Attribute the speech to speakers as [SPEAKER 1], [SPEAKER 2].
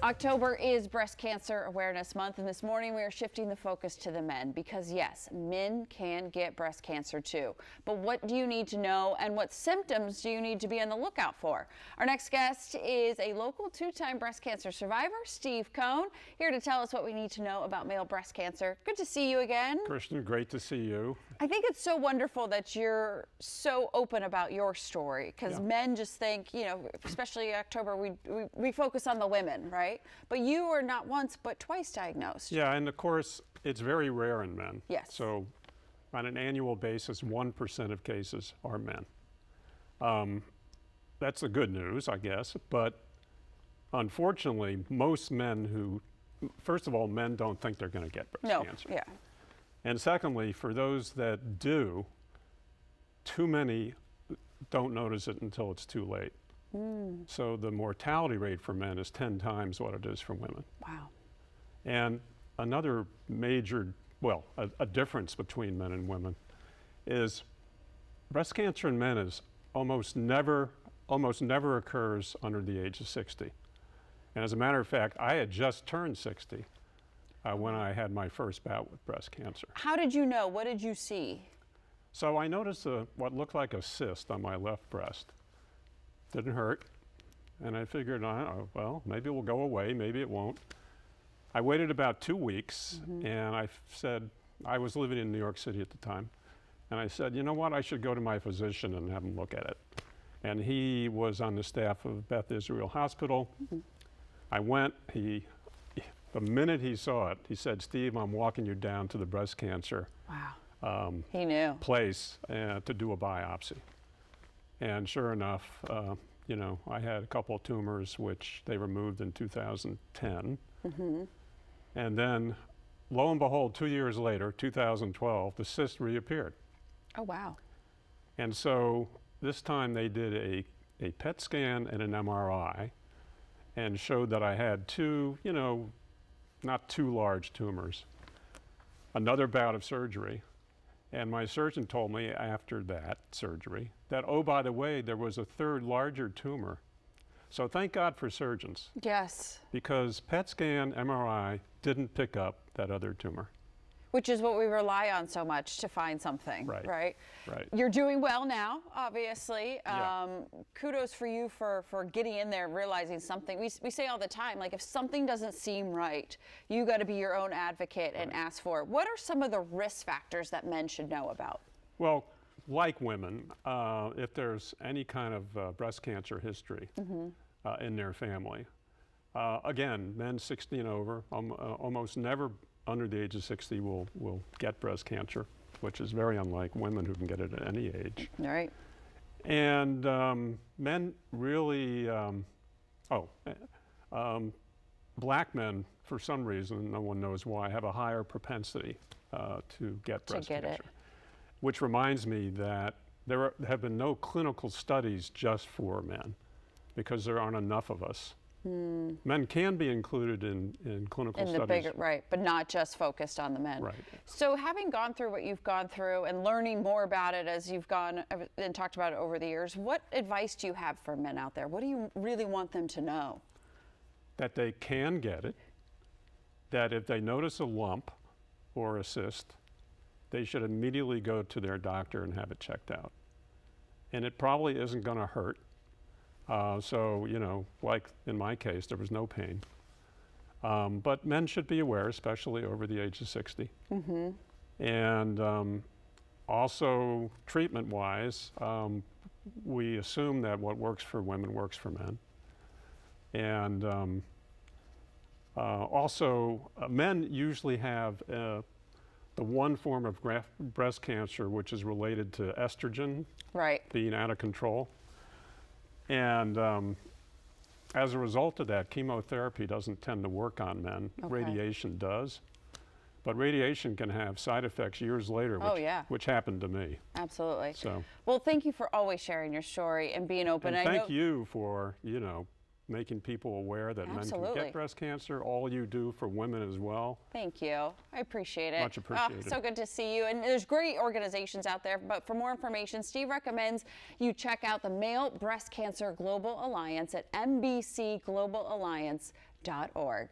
[SPEAKER 1] October is Breast Cancer Awareness Month, and this morning we are shifting the focus to the men because, yes, men can get breast cancer too. But what do you need to know, and what symptoms do you need to be on the lookout for? Our next guest is a local two-time breast cancer survivor, Steve Cohn, here to tell us what we need to know about male breast cancer. Good to see you again.
[SPEAKER 2] Kristen, great to see you.
[SPEAKER 1] I think it's so wonderful that you're so open about your story, because men just think, you know, especially October, we focus on the women, right? But you were not once but twice diagnosed.
[SPEAKER 2] Yeah, and of course, it's very rare in men.
[SPEAKER 1] Yes.
[SPEAKER 2] So on an annual basis, 1% of cases are men. That's the good news, I guess. But unfortunately, most men who, first of all, men don't think they're going to get breast cancer.
[SPEAKER 1] Yeah.
[SPEAKER 2] And secondly, for those that do, too many don't notice it until it's too late. So the mortality rate for men is 10 times what it is for women.
[SPEAKER 1] Wow.
[SPEAKER 2] And another major, well, a difference between men and women is breast cancer in men is almost never occurs under the age of 60. And as a matter of fact, I had just turned 60 when I had my first bout with breast cancer.
[SPEAKER 1] How did you know? What did you see?
[SPEAKER 2] So I noticed what looked like a cyst on my left breast. Didn't hurt. And I figured, oh, well, maybe it will go away, maybe it won't. I waited about 2 weeks, and I said, I was living in New York City at the time, and I said, you know what, I should go to my physician and have him look at it. And he was on the staff of Beth Israel Hospital. I went, the minute he saw it, he said, Steve, I'm walking you down to the breast cancer
[SPEAKER 1] he knew.
[SPEAKER 2] place to do a biopsy. And sure enough, you know, I had a couple of tumors which they removed in 2010. And then, lo and behold, 2 years later, 2012, the cyst reappeared.
[SPEAKER 1] Oh, wow.
[SPEAKER 2] And so this time they did a PET scan and an MRI and showed that I had two, you know, not too large tumors. Another bout of surgery. And my surgeon told me after that surgery that, oh, by the way, there was a third larger tumor. So thank God for surgeons.
[SPEAKER 1] Yes.
[SPEAKER 2] Because PET scan, MRI didn't pick up that other tumor.
[SPEAKER 1] Which is what we rely on so much to find something,
[SPEAKER 2] Right.
[SPEAKER 1] right?
[SPEAKER 2] Right.
[SPEAKER 1] You're doing well now, obviously.
[SPEAKER 2] Yeah.
[SPEAKER 1] Kudos for you for getting in there, realizing something. We say all the time, like, if something doesn't seem right, you got to be your own advocate and ask for it. What are some of the risk factors that men should know about?
[SPEAKER 2] Well, like women, if there's any kind of breast cancer history in their family, again, men 60 and over, almost never under the age of 60 will get breast cancer, which is very unlike women who can get it at any age.
[SPEAKER 1] All right.
[SPEAKER 2] And men really, black men, for some reason, no one knows why, have a higher propensity to get breast cancer. Which reminds me that there have been no clinical studies just for men because there aren't enough of us. Men can be included in clinical studies.
[SPEAKER 1] Right, but not just focused on the men.
[SPEAKER 2] Right.
[SPEAKER 1] So having gone through what you've gone through and learning more about it as you've gone and talked about it over the years, what advice do you have for men out there? What do you really want them to know?
[SPEAKER 2] That they can get it, that if they notice a lump or a cyst, they should immediately go to their doctor and have it checked out. And it probably isn't going to hurt. So, you know, like in my case, there was no pain. But men should be aware, especially over the age of 60. And also, treatment-wise, we assume that what works for women works for men. And also, men usually have the one form of breast cancer which is related to estrogen being out of control. And as a result of that, chemotherapy doesn't tend to work on men. Radiation does. But radiation can have side effects years later, which happened to me.
[SPEAKER 1] Absolutely.
[SPEAKER 2] So,
[SPEAKER 1] well, thank you for always sharing your story and being open.
[SPEAKER 2] And thank you for, you know, making people aware that men can
[SPEAKER 1] Absolutely.
[SPEAKER 2] get breast cancer. All you do for women as well.
[SPEAKER 1] Thank you. I appreciate it.
[SPEAKER 2] Much appreciated.
[SPEAKER 1] So good to see you. And there's great organizations out there, but for more information, Steve recommends you check out the Male Breast Cancer Global Alliance at mbcglobalalliance.org.